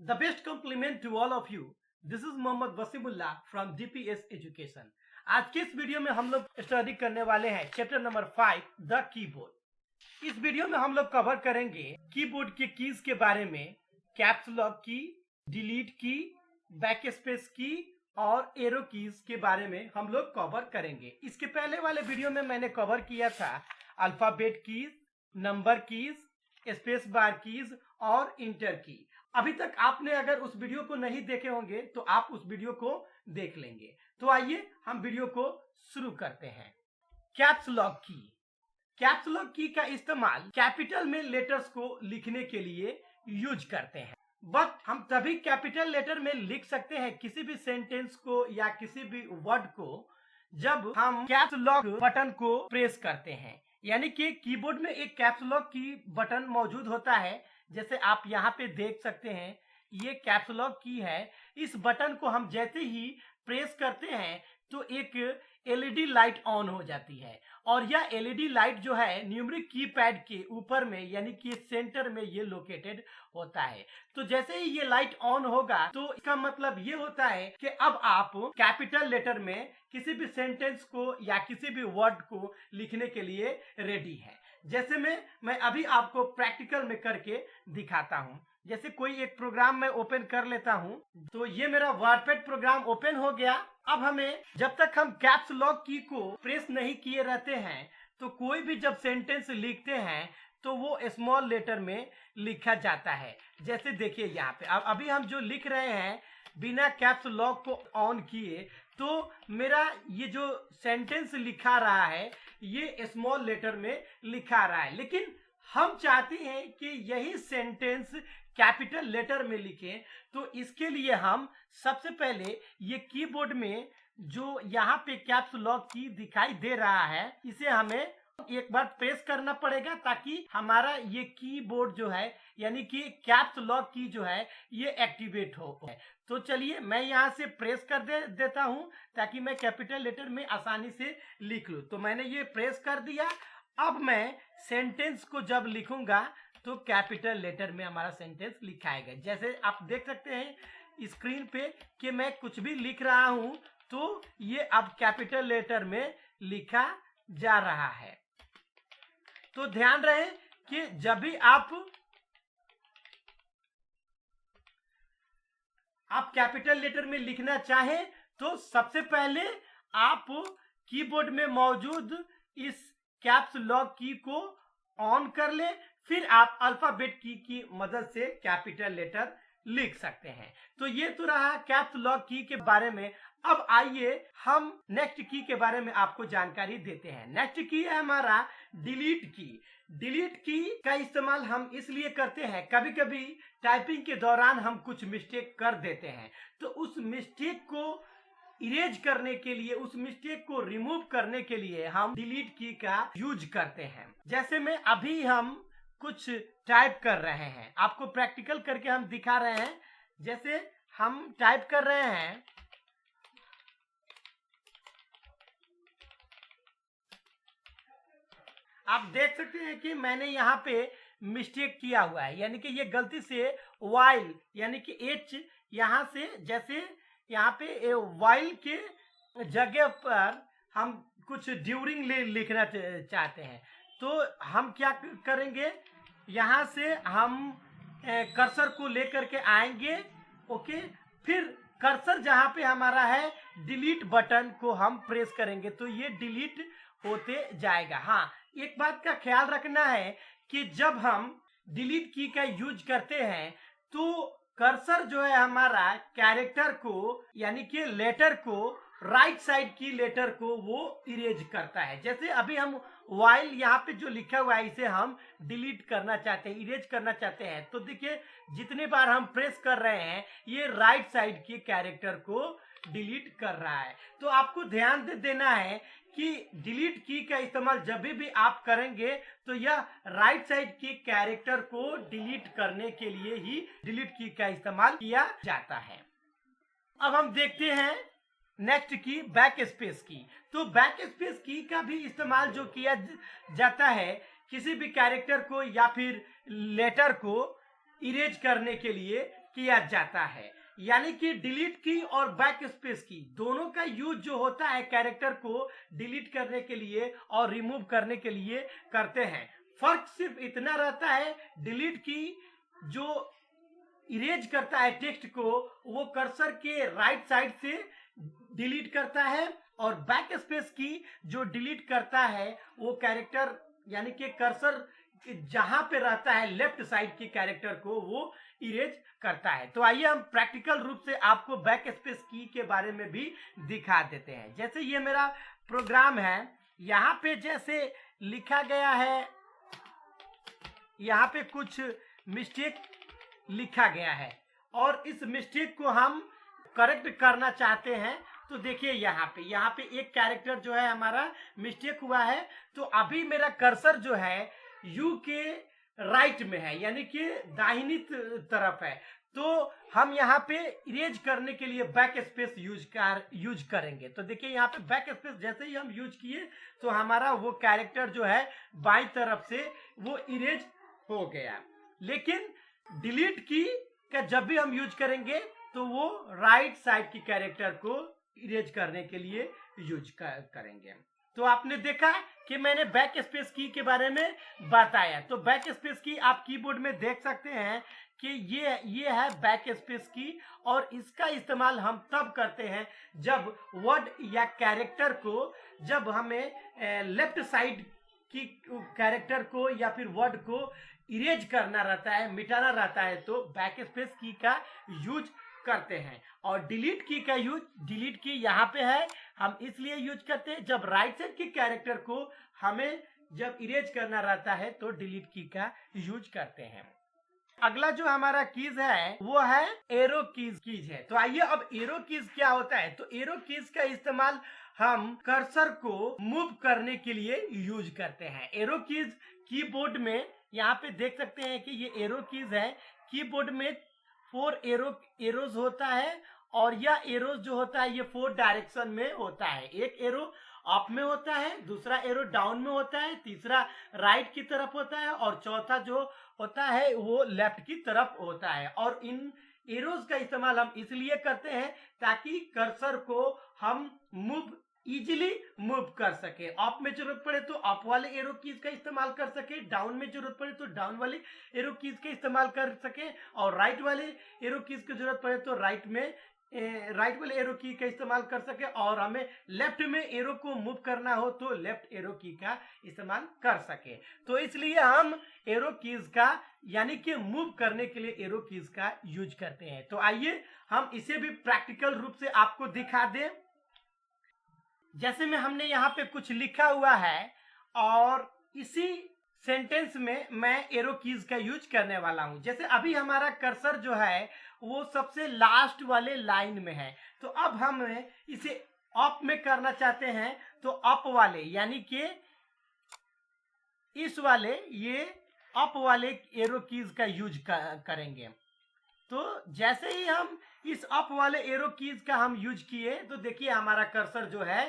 The best compliment to all of you. This is Mohammad Wasimullah from DPS Education. आज के इस video में हम लोग स्टडी करने वाले हैं चैप्टर नंबर 5 द कीबोर्ड। इस वीडियो में हम लोग कवर करेंगे कीबोर्ड के कीज के बारे में, कैप्स लॉक की, डिलीट की, बैक स्पेस की और एरो कीज के बारे में हम लोग कवर करेंगे। इसके पहले वाले वीडियो में मैंने कवर किया था alphabet keys, number keys, space bar keys और इंटर की। अभी तक आपने अगर उस वीडियो को नहीं देखे होंगे तो आप उस वीडियो को देख लेंगे। तो आइए हम वीडियो को शुरू करते हैं। कैप्स लॉक की। कैप्स लॉक की का इस्तेमाल कैपिटल में लेटर्स को लिखने के लिए यूज करते हैं, बट हम तभी कैपिटल लेटर में लिख सकते हैं किसी भी सेंटेंस को या किसी भी वर्ड को जब हम कैप्स लॉक बटन को प्रेस करते हैं। यानी कि कीबोर्ड में एक कैप्स लॉक की बटन मौजूद होता है, जैसे आप यहाँ पे देख सकते हैं ये कैप्स लॉक की है। इस बटन को हम जैसे ही प्रेस करते हैं तो एक एलईडी लाइट ऑन हो जाती है और यह एलईडी लाइट जो है न्यूमेरिक कीपैड के ऊपर में यानी कि सेंटर में ये लोकेटेड होता है। तो जैसे ही ये लाइट ऑन होगा तो इसका मतलब ये होता है कि अब आप कैपिटल लेटर में किसी भी सेंटेंस को या किसी भी वर्ड को लिखने के लिए रेडी है। जैसे मैं अभी आपको प्रैक्टिकल में करके दिखाता हूं। जैसे कोई एक प्रोग्राम मैं ओपन कर लेता हूं, तो ये मेरा वर्डपैड प्रोग्राम ओपन हो गया। अब हमें जब तक हम कैप्स लॉक की को प्रेस नहीं किए रहते हैं तो कोई भी जब सेंटेंस लिखते हैं तो वो स्मॉल लेटर में लिखा जाता है। जैसे देखिए यहाँ पे अभी हम जो लिख रहे हैं बिना कैप्स लॉक को ऑन किए, तो मेरा ये जो सेंटेंस लिखा रहा है ये स्मॉल लेटर में लिखा रहा है, लेकिन हम चाहते हैं कि यही सेंटेंस कैपिटल लेटर में लिखें। तो इसके लिए हम सबसे पहले ये कीबोर्ड में जो यहाँ पे कैप्स लॉक की दिखाई दे रहा है इसे हमें एक बार प्रेस करना पड़ेगा ताकि हमारा ये कीबोर्ड जो है यानी कि कैप्स लॉक की जो है ये एक्टिवेट हो। तो चलिए मैं यहाँ से प्रेस कर देता हूँ ताकि मैं कैपिटल लेटर में आसानी से लिख लूँ। तो मैंने ये प्रेस कर दिया। अब मैं सेंटेंस को जब लिखूंगा तो कैपिटल लेटर में हमारा सेंटेंस लिखाएगा। जैसे आप देख सकते हैं स्क्रीन पे कि मैं कुछ भी लिख रहा हूं तो ये अब कैपिटल लेटर में लिखा जा रहा है। तो ध्यान रहे कि जब भी आप कैपिटल लेटर में लिखना चाहें तो सबसे पहले आप कीबोर्ड में मौजूद इस कैप्स लॉक की को ऑन कर ले, फिर आप अल्फाबेट की मदद से कैपिटल लेटर लिख सकते हैं। तो ये तो रहा कैप्स लॉक की के बारे में। अब आइए हम नेक्स्ट की के बारे में आपको जानकारी देते हैं। नेक्स्ट की है हमारा डिलीट की। डिलीट की का इस्तेमाल हम इसलिए करते हैं, कभी कभी टाइपिंग के दौरान हम कुछ मिस्टेक कर देते हैं, तो उस मिस्टेक को इरेज करने के लिए, उस मिस्टेक को रिमूव करने के लिए हम डिलीट की का यूज करते हैं। जैसे में अभी हम कुछ टाइप कर रहे हैं, आपको प्रैक्टिकल करके हम दिखा रहे हैं। जैसे हम टाइप कर रहे हैं आप देख सकते हैं कि मैंने यहाँ पे मिस्टेक किया हुआ है, यानी कि ये गलती से वाइल यानी कि एच यहाँ से, जैसे यहाँ पे वाइल के जगह पर हम कुछ ड्यूरिंग लिखना चाहते हैं। तो हम क्या करेंगे, यहाँ से हम कर्सर को लेकर के आएंगे। ओके, फिर कर्सर जहाँ पे हमारा है डिलीट बटन को हम प्रेस करेंगे तो ये डिलीट होते जाएगा। हाँ, एक बात का ख्याल रखना है कि जब हम डिलीट की का यूज करते हैं तो कर्सर जो है हमारा कैरेक्टर को यानी कि लेटर को राइट साइड की लेटर को वो इरेज करता है। जैसे अभी हम वाइल यहाँ पे जो लिखा हुआ है इसे हम डिलीट करना चाहते हैं, इरेज करना चाहते हैं, तो देखिए जितने बार हम प्रेस कर रहे हैं ये राइट साइड के कैरेक्टर को डिलीट कर रहा है। तो आपको ध्यान देना है कि डिलीट की का इस्तेमाल जब भी आप करेंगे तो यह राइट साइड के कैरेक्टर को डिलीट करने के लिए ही डिलीट की का इस्तेमाल किया जाता है। अब हम देखते हैं नेक्स्ट की बैक स्पेस की। तो बैक स्पेस की का भी इस्तेमाल जो किया जाता है किसी भी कैरेक्टर को या फिर लेटर को इरेज करने के लिए किया जाता है। यानी कि डिलीट की और बैक स्पेस की दोनों का यूज जो होता है कैरेक्टर को डिलीट करने के लिए और रिमूव करने के लिए करते हैं। फर्क सिर्फ इतना रहता है, डिलीट की जो इरेज करता है टेक्स्ट को वो कर्सर के राइट साइड से डिलीट करता है और बैक स्पेस की जो डिलीट करता है वो कैरेक्टर यानी कि कर्सर जहां पे रहता है लेफ्ट साइड के कैरेक्टर को वो इरेज करता है। तो आइए हम प्रैक्टिकल रूप से आपको बैक स्पेस की के बारे में भी दिखा देते हैं। जैसे ये मेरा प्रोग्राम है, यहाँ पे जैसे लिखा गया है, यहाँ पे कुछ मिस्टेक लिखा गया है और इस मिस्टेक को हम करेक्ट करना चाहते हैं। तो देखिए यहाँ पे एक कैरेक्टर जो है हमारा मिस्टेक हुआ है। तो अभी मेरा कर्सर जो है यू के राइट में है यानी कि दाहिनी तरफ है। तो हम यहाँ पे इरेज करने के लिए बैक स्पेस यूज करेंगे। तो देखिए यहाँ पे बैक स्पेस जैसे ही हम यूज किए तो हमारा वो कैरेक्टर जो है बाई तरफ से वो इरेज हो गया। लेकिन डिलीट की का जब भी हम यूज करेंगे तो वो राइट साइड की कैरेक्टर को इरेज करने के लिए यूज करेंगे। तो आपने देखा कि मैंने बैक स्पेस की के बारे में बताया। तो बैक स्पेस की आप कीबोर्ड में देख सकते हैं कि ये है बैक स्पेस की और इसका इस्तेमाल हम तब करते हैं जब वर्ड या कैरेक्टर को, जब हमें लेफ्ट साइड की कैरेक्टर को या फिर वर्ड को इरेज करना रहता है, मिटाना रहता है, तो बैक स्पेस की का यूज करते हैं। और डिलीट की का यूज, डिलीट की यहाँ पे है, हम इसलिए यूज करते हैं जब राइट साइड के कैरेक्टर को हमें जब इरेज करना रहता है तो डिलीट की का यूज करते हैं। अगला जो हमारा कीज है वो है एरो कीज है। तो आइए अब एरो कीज क्या होता है। तो एरो कीज का इस्तेमाल हम कर्सर को मूव करने के लिए यूज करते हैं। एरो कीज कीबोर्ड में यहाँ पे देख सकते हैं कि ये एरो कीज है। कीबोर्ड में 4 एरोज होता है और यह एरोज जो होता है ये 4 डायरेक्शन में होता है। एक एरो अप में होता है, दूसरा एरो डाउन में होता है, तीसरा राइट की तरफ होता है और चौथा जो होता है वो लेफ्ट की तरफ होता है। और इन एरोज का इस्तेमाल हम इसलिए करते हैं ताकि कर्सर को हम इजीली मूव कर सके। अप में जरूरत पड़े तो अप वाले एरो कीज का इस्तेमाल कर सके, डाउन में जरूरत पड़े तो डाउन वाले एरो कीज का इस्तेमाल कर सके और राइट वाले एरो कीज की जरूरत पड़े तो राइट वाले एरो की का इस्तेमाल कर सके और हमें लेफ्ट में एरो को मूव करना हो तो लेफ्ट एरो की का इस्तेमाल कर सके। तो इसलिए हम एरो कीज का यानी कि मूव करने के लिए एरो कीज का यूज करते हैं। तो आइए हम इसे भी प्रैक्टिकल रूप से आपको दिखा दें। जैसे में हमने यहाँ पे कुछ लिखा हुआ है और इसी सेंटेंस में मैं एरो कीज का यूज करने वाला हूं। जैसे अभी हमारा कर्सर जो है वो सबसे लास्ट वाले लाइन में है। तो अब हम इसे अप में करना चाहते हैं तो अप वाले यानी कि इस वाले ये अप वाले एरो कीज का यूज करेंगे। तो जैसे ही हम इस अप वाले एरो कीज का हम यूज किए तो देखिए हमारा कर्सर जो है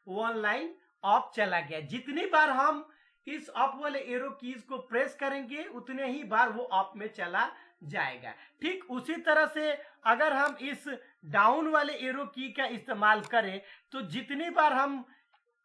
1 लाइन अप चला गया। जितनी बार हम इस अप वाले एरो कीज को प्रेस करेंगे उतने ही बार वो अप में चला जाएगा। ठीक उसी तरह से अगर हम इस डाउन वाले एरो की का इस्तेमाल करें तो जितनी बार हम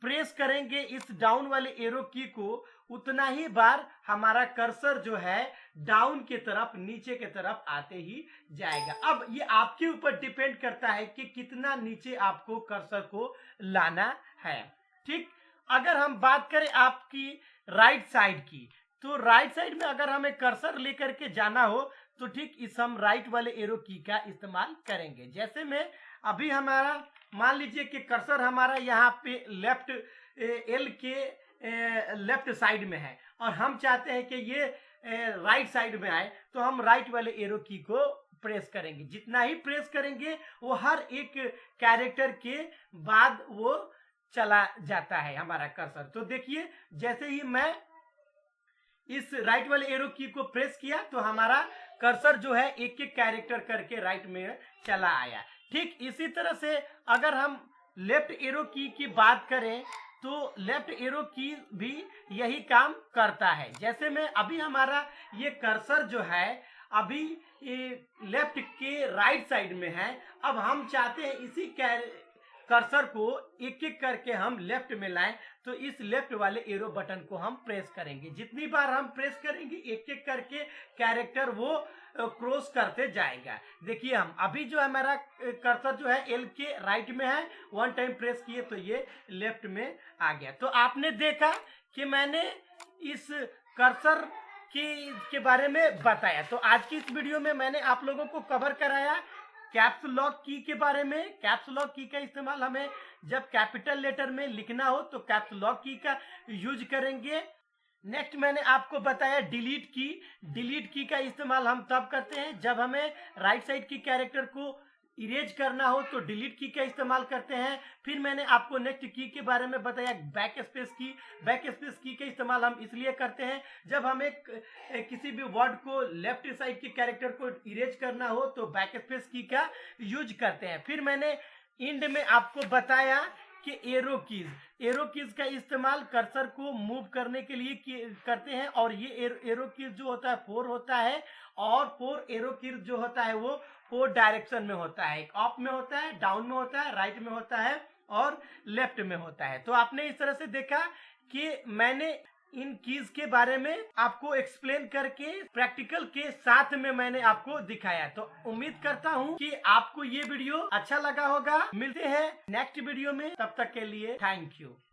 प्रेस करेंगे इस डाउन वाले एरो की को उतना ही बार हमारा कर्सर जो है डाउन के तरफ, नीचे के तरफ आते ही जाएगा। अब ये आपके ऊपर डिपेंड करता है कि कितना नीचे आपको कर्सर को लाना है। ठीक, अगर हम बात करें आपकी राइट साइड की तो राइट साइड में अगर हमें कर्सर लेकर के जाना हो तो ठीक इस हम राइट वाले एरो की का इस्तेमाल करेंगे। जैसे में अभी हमारा मान लीजिए कि कर्सर हमारा यहाँ पे लेफ्ट एल के लेफ्ट साइड में है और हम चाहते हैं कि ये राइट साइड में आए तो हम राइट वाले एरो की को प्रेस करेंगे। जितना ही प्रेस करेंगे वो हर एक कैरेक्टर के बाद वो चला जाता है हमारा कर्सर। तो देखिए जैसे ही मैं इस राइट वाले एरो की को प्रेस किया तो हमारा कर्सर जो है एक एक कैरेक्टर करके राइट में चला आया। ठीक इसी तरह से अगर हम लेफ्ट एरो की बात करें तो लेफ्ट एरो की भी यही काम करता है। जैसे में अभी हमारा ये कर्सर जो है अभी लेफ्ट के राइट साइड में है। अब हम चाहते हैं इसी कर्सर को एक एक करके हम लेफ्ट में लाएं, तो इस लेफ्ट वाले एरो बटन को हम प्रेस करेंगे। जितनी बार हम प्रेस करेंगे एक एक करके कैरेक्टर वो क्रॉस करते जाएगा। देखिए हम अभी जो है हमारा कर्सर जो है एल के राइट में है, वन टाइम प्रेस किए तो ये लेफ्ट में आ गया। तो आपने देखा कि मैंने इस कर्सर के बारे में बताया। तो आज की इस वीडियो में मैंने आप लोगों को कवर कराया कैप्स लॉक की के बारे में। कैप्स लॉक की का इस्तेमाल हमें जब कैपिटल लेटर में लिखना हो तो कैप्स लॉक की का यूज करेंगे। नेक्स्ट मैंने आपको बताया डिलीट की। डिलीट की का इस्तेमाल हम तब करते हैं जब हमें राइट साइड की कैरेक्टर को इरेज करना हो तो डिलीट की का इस्तेमाल करते हैं। फिर मैंने आपको नेक्स्ट की के बारे में बताया बैक स्पेस की। बैक स्पेस की का इस्तेमाल हम इसलिए करते हैं जब हमें किसी भी वर्ड को लेफ्ट साइड के कैरेक्टर को इरेज करना हो तो बैक स्पेस की का यूज करते हैं। फिर मैंने इंड में आपको बताया कि एरो कीज का इस्तेमाल कर्सर को मूव करने के लिए करते हैं, और ये एरो कीज जो होता है 4 होता है, और 4 एरो कीज जो होता है वो 4 डायरेक्शन में होता है। अप में होता है, डाउन में होता है, राइट में होता है और लेफ्ट में होता है। तो आपने इस तरह से देखा कि मैंने इन कीज के बारे में आपको एक्सप्लेन करके प्रैक्टिकल के साथ में मैंने आपको दिखाया। तो उम्मीद करता हूं कि आपको ये वीडियो अच्छा लगा होगा। मिलते हैं नेक्स्ट वीडियो में, तब तक के लिए थैंक यू।